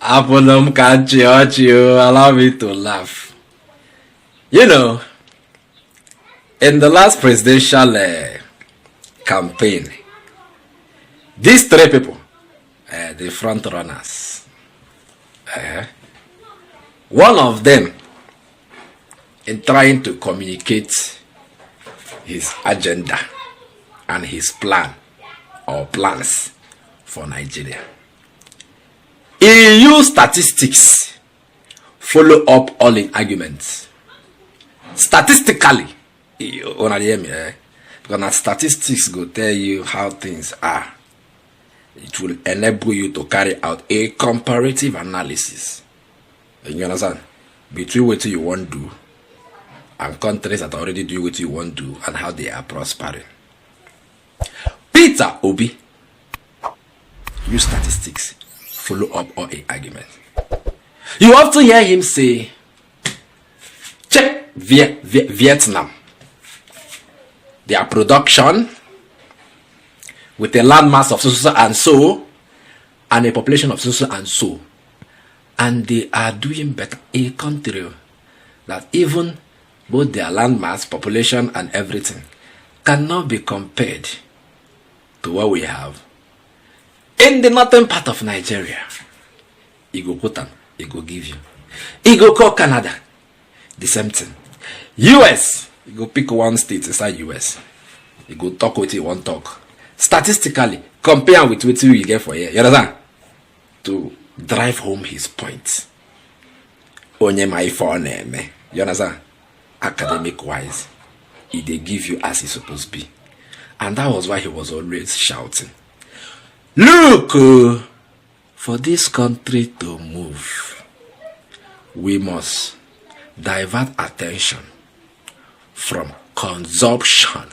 Apolum can't you allow me to laugh. You know, in the last presidential campaign, these three people, the front runners, one of them, in trying to communicate his agenda and his plan or plans for Nigeria, he used statistics follow up all in arguments. Statistically, because statistics go tell you how things are. It will enable you to carry out a comparative analysis. You understand? Between what you want to do and countries that already do what you want to do and how they are prospering. Peter Obi use statistics follow up all a argument. You often hear him say, check Vietnam. Their production with a landmass of so and so and a population of so and so, and they are doing better. A country that even both their landmass, population and everything cannot be compared to what we have in the northern part of Nigeria. He go put them, he go give you. He go call Canada, the same thing. US, he go pick one state inside US. He go talk with you, one talk. Statistically, compare with what we get for here. You understand? To drive home his point. Onye my phone, you understand? Academic wise, he they give you as he's supposed to be. And that was why he was always shouting, look, for this country to move, we must divert attention from consumption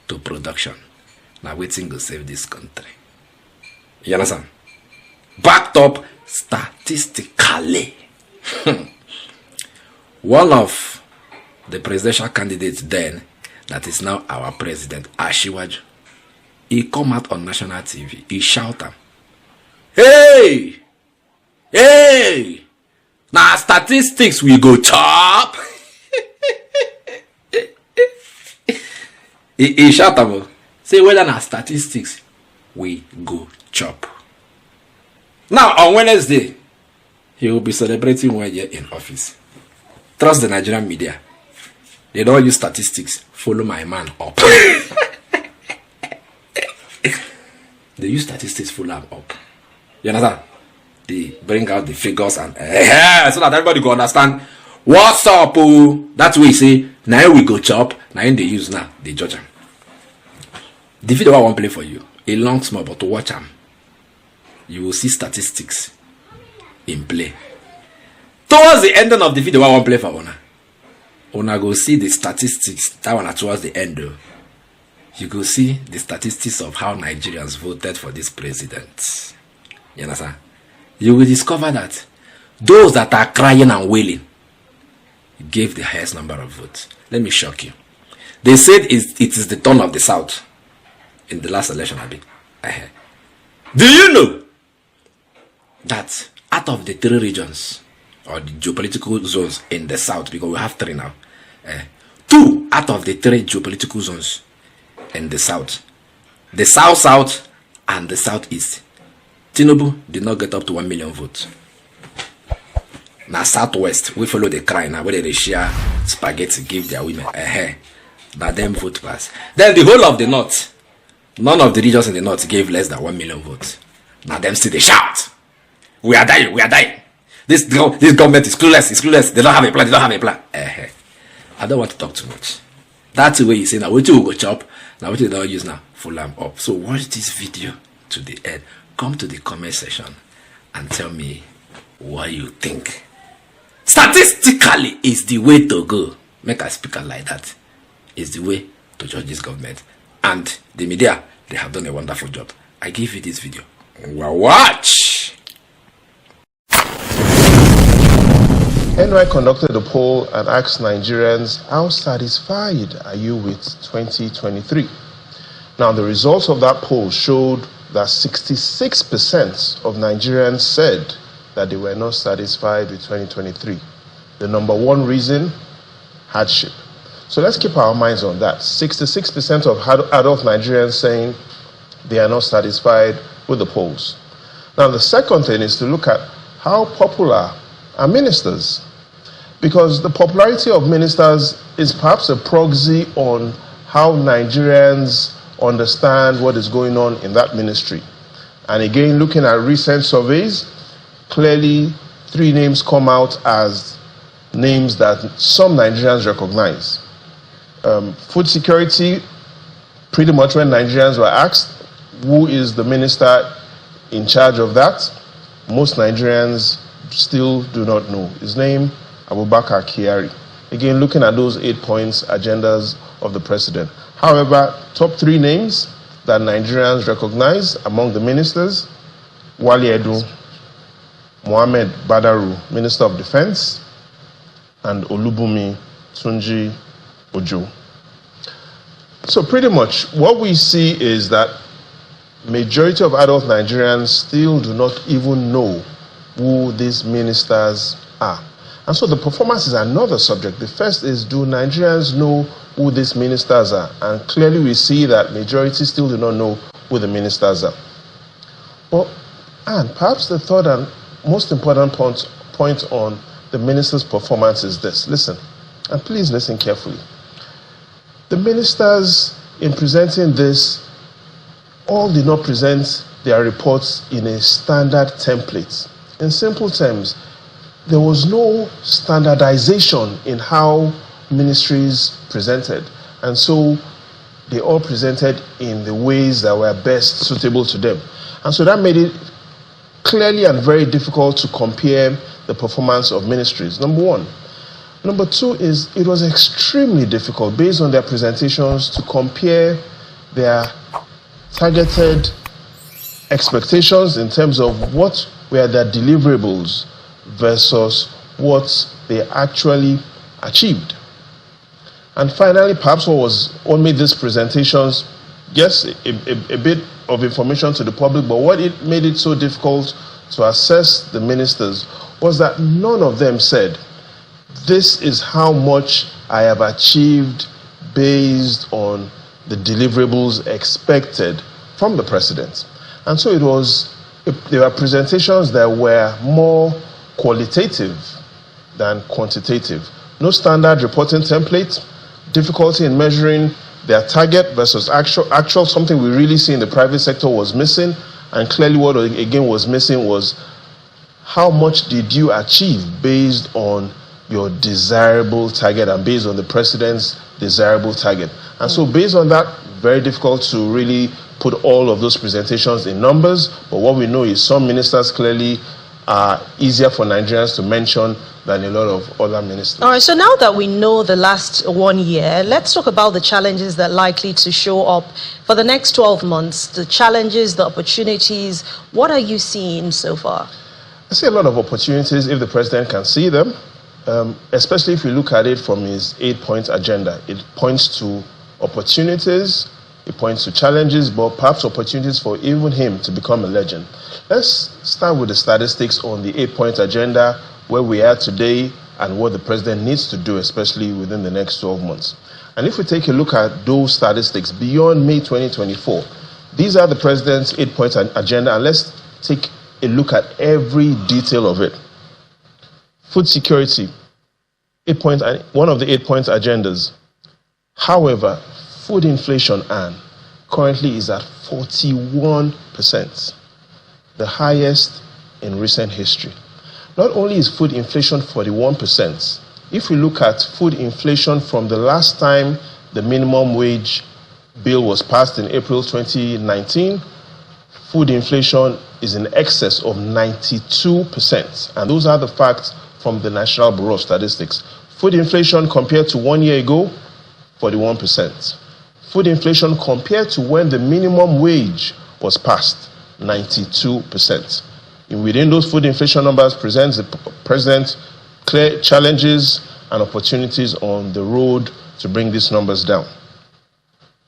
to production. Now waiting to save this country. You understand? Backed up statistically. One of the presidential candidates then, that is now our president, Ashiwaju, he come out on national TV, he shout am, hey, hey, now statistics we go chop. he shout am, say whether na statistics we go chop. Now on Wednesday, he will be celebrating 1 year in office. Trust the Nigerian media. They don't use statistics. Follow my man up. They use statistics follow him up. You understand? They bring out the figures and so that everybody can understand what's up. That's what we say. Now we go chop. Now they use now. They judge them. The video I won't play for you. A long small, but to watch them, you will see statistics in play. Towards the ending of the video I won't play for Ona. Una go see the statistics. That one towards the end though. You go see the statistics of how Nigerians voted for this president. You understand? You will discover that those that are crying and wailing gave the highest number of votes. Let me shock you. They said it is the turn of the South in the last election. Do you know that out of the 3 regions or the geopolitical zones in the South, because we have 3 now, 2 out of the 3 geopolitical zones in the South, the South and the Southeast, Tinubu did not get up to 1 million votes. Now Southwest, we follow the cry now where they share spaghetti, give their women now them vote pass. Then the whole of the North, none of the regions in the North gave less than 1 million votes. Now them still they shout, we are dying, we are dying. This government is clueless, it's clueless. They don't have a plan, they don't have a plan. I don't want to talk too much. That's the way you say now. What you go chop, now what you don't use now, full them up. So watch this video to the end. Come to the comment section and tell me what you think. Statistically is the way to go. Make a speaker like that. Is the way to judge this government. And the media, they have done a wonderful job. I give you this video. Well, watch. NY conducted a poll and asked Nigerians, how satisfied are you with 2023? Now, the results of that poll showed that 66% of Nigerians said that they were not satisfied with 2023. The number one reason, hardship. So let's keep our minds on that. 66% of adult Nigerians saying they are not satisfied with the polls. Now, the second thing is to look at how popular are ministers. Because the popularity of ministers is perhaps a proxy on how Nigerians understand what is going on in that ministry. And again, looking at recent surveys, clearly 3 names come out as names that some Nigerians recognize. Food security, pretty much when Nigerians were asked who is the minister in charge of that, most Nigerians still do not know. His name, Abubakar Kyari. Again, looking at those 8 points agendas of the president. However, top 3 names that Nigerians recognize among the ministers: Wali Edu, Mohammed Badaru, Minister of Defense, and Olubumi Tunji Ojo. So pretty much what we see is that majority of adult Nigerians still do not even know who these ministers are. And so the performance is another subject. The first is, do Nigerians know who these ministers are? And clearly we see that majority still do not know who the ministers are. Well, and perhaps the third and most important point on the minister's performance is this. Listen, and please listen carefully. The ministers, in presenting this, all did not present their reports in a standard template. In simple terms, there was no standardization in how ministries presented. And so they all presented in the ways that were best suitable to them. And so that made it clearly and very difficult to compare the performance of ministries, number one. Number two is, it was extremely difficult, based on their presentations, to compare their targeted expectations in terms of what were their deliverables versus what they actually achieved. And finally, perhaps what made these presentations, yes, a bit of information to the public, but what it made it so difficult to assess the ministers was that none of them said, this is how much I have achieved based on the deliverables expected from the president. And so there were presentations that were more qualitative than quantitative. No standard reporting template, difficulty in measuring their target versus actual, something we really see in the private sector was missing. And clearly what again was missing was, how much did you achieve based on your desirable target and based on the president's desirable target. And so based on that, very difficult to really put all of those presentations in numbers, but what we know is some ministers clearly are easier for Nigerians to mention than a lot of other ministers. All right, so now that we know the last 1 year, let's talk about the challenges that are likely to show up for the next 12 months, the challenges, the opportunities. What are you seeing so far? I see a lot of opportunities if the president can see them. Especially if you look at it from his 8-point agenda. It points to opportunities, it points to challenges, but perhaps opportunities for even him to become a legend. Let's start with the statistics on the 8-point agenda, where we are today and what the president needs to do, especially within the next 12 months. And if we take a look at those statistics beyond May 2024, these are the president's 8-point agenda, and let's take a look at every detail of it. Food security, one of the 8-point agendas. However, food inflation, currently is at 41%, the highest in recent history. Not only is food inflation 41%, if we look at food inflation from the last time the minimum wage bill was passed in April 2019, food inflation is in excess of 92%. And those are the facts from the National Bureau of Statistics. Food inflation compared to 1 year ago, 41%. Food inflation compared to when the minimum wage was passed, 92%. And within those food inflation numbers presents the president clear challenges and opportunities on the road to bring these numbers down.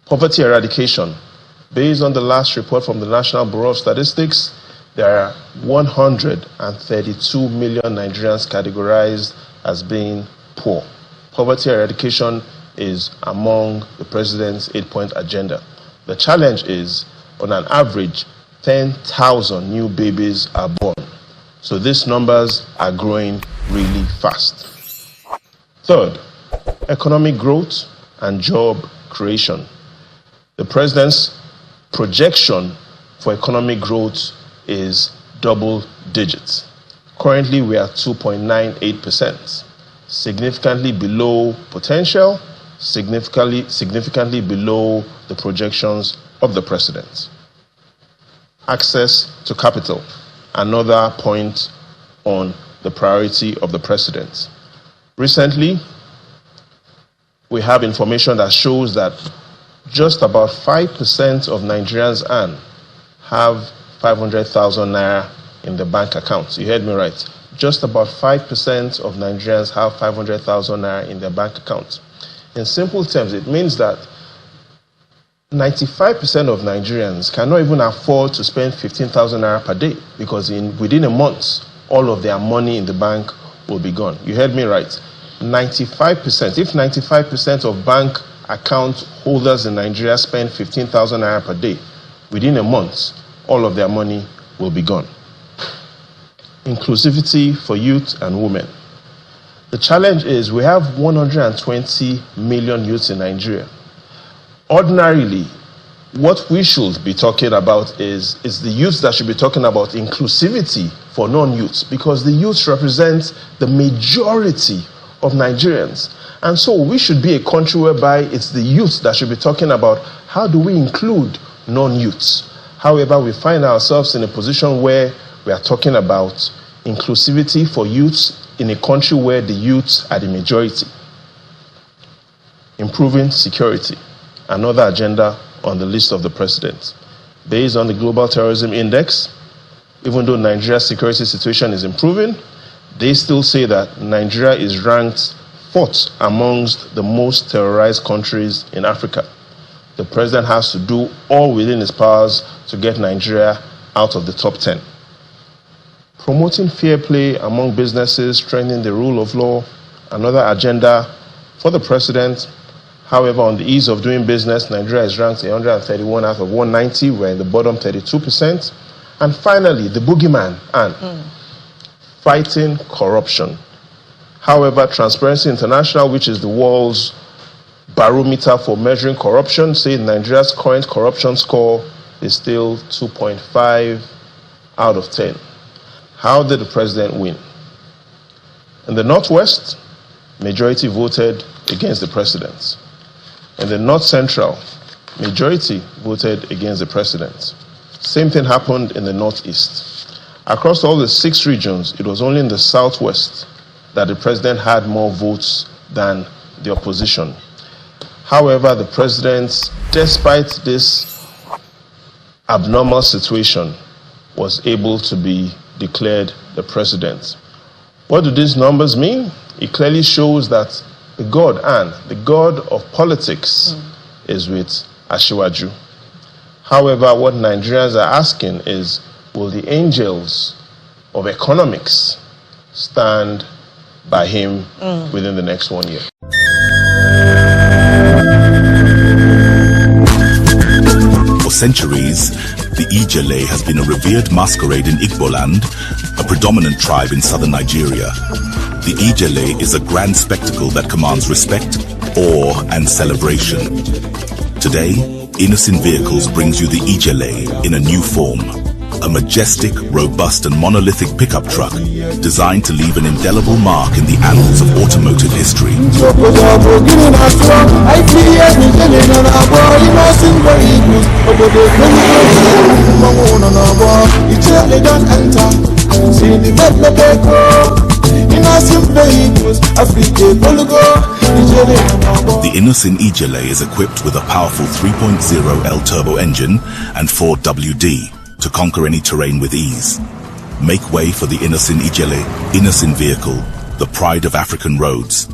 Poverty eradication. Based on the last report from the National Bureau of Statistics, there are 132 million Nigerians categorized as being poor. Poverty eradication is among the president's 8-point agenda. The challenge is, on an average, 10,000 new babies are born. So these numbers are growing really fast. Third, economic growth and job creation. The president's projection for economic growth is double digits. Currently, we are 2.98%, significantly below potential, significantly below the projections of the president. Access to capital, another point on the priority of the president. Recently, we have information that shows that just about 5% of Nigerians have 500,000 naira in the bank account. You heard me right. Just about 5% of Nigerians have 500,000 naira in their bank account. In simple terms, it means that 95% of Nigerians cannot even afford to spend 15,000 naira per day, because within a month, all of their money in the bank will be gone. You heard me right. 95%. If 95% of bank account holders in Nigeria spend 15,000 naira per day, within a month, all of their money will be gone. Inclusivity for youth and women. The challenge is we have 120 million youths in Nigeria. Ordinarily, what we should be talking about is the youths that should be talking about inclusivity for non-youths, because the youths represent the majority of Nigerians. And so we should be a country whereby it's the youths that should be talking about how do we include non-youths. However, we find ourselves in a position where we are talking about inclusivity for youths in a country where the youths are the majority. Improving security, another agenda on the list of the president. Based on the Global Terrorism Index, even though Nigeria's security situation is improving, they still say that Nigeria is ranked 4th amongst the most terrorized countries in Africa. The president has to do all within his powers to get Nigeria out of the top 10. Promoting fair play among businesses, strengthening the rule of law, another agenda for the president. However, on the ease of doing business, Nigeria is ranked 131 out of 190. We're in the bottom 32%. And finally, the boogeyman, fighting corruption. However, Transparency International, which is the world's barometer for measuring corruption, say Nigeria's current corruption score is still 2.5 out of 10. How did the president win? In the Northwest, majority voted against the president. In the North Central, majority voted against the president. Same thing happened in the Northeast. Across all the 6 regions, it was only in the Southwest that the president had more votes than the opposition. However, the president, despite this abnormal situation, was able to be declared the president. What do these numbers mean? It clearly shows that the God of politics is with Asiwaju. However, what Nigerians are asking is, will the angels of economics stand by him within the next 1 year? For centuries, the Ijele has been a revered masquerade in Igboland, a predominant tribe in southern Nigeria. The Ijele is a grand spectacle that commands respect, awe, and celebration. Today, Innocent Vehicles brings you the Ijele in a new form. A majestic, robust, and monolithic pickup truck designed to leave an indelible mark in the annals of automotive history. The Innocent Ijele is equipped with a powerful 3.0 L-turbo engine and 4WD to conquer any terrain with ease. Make way for the Innocent Ijele, Innocent Vehicle, the pride of African roads.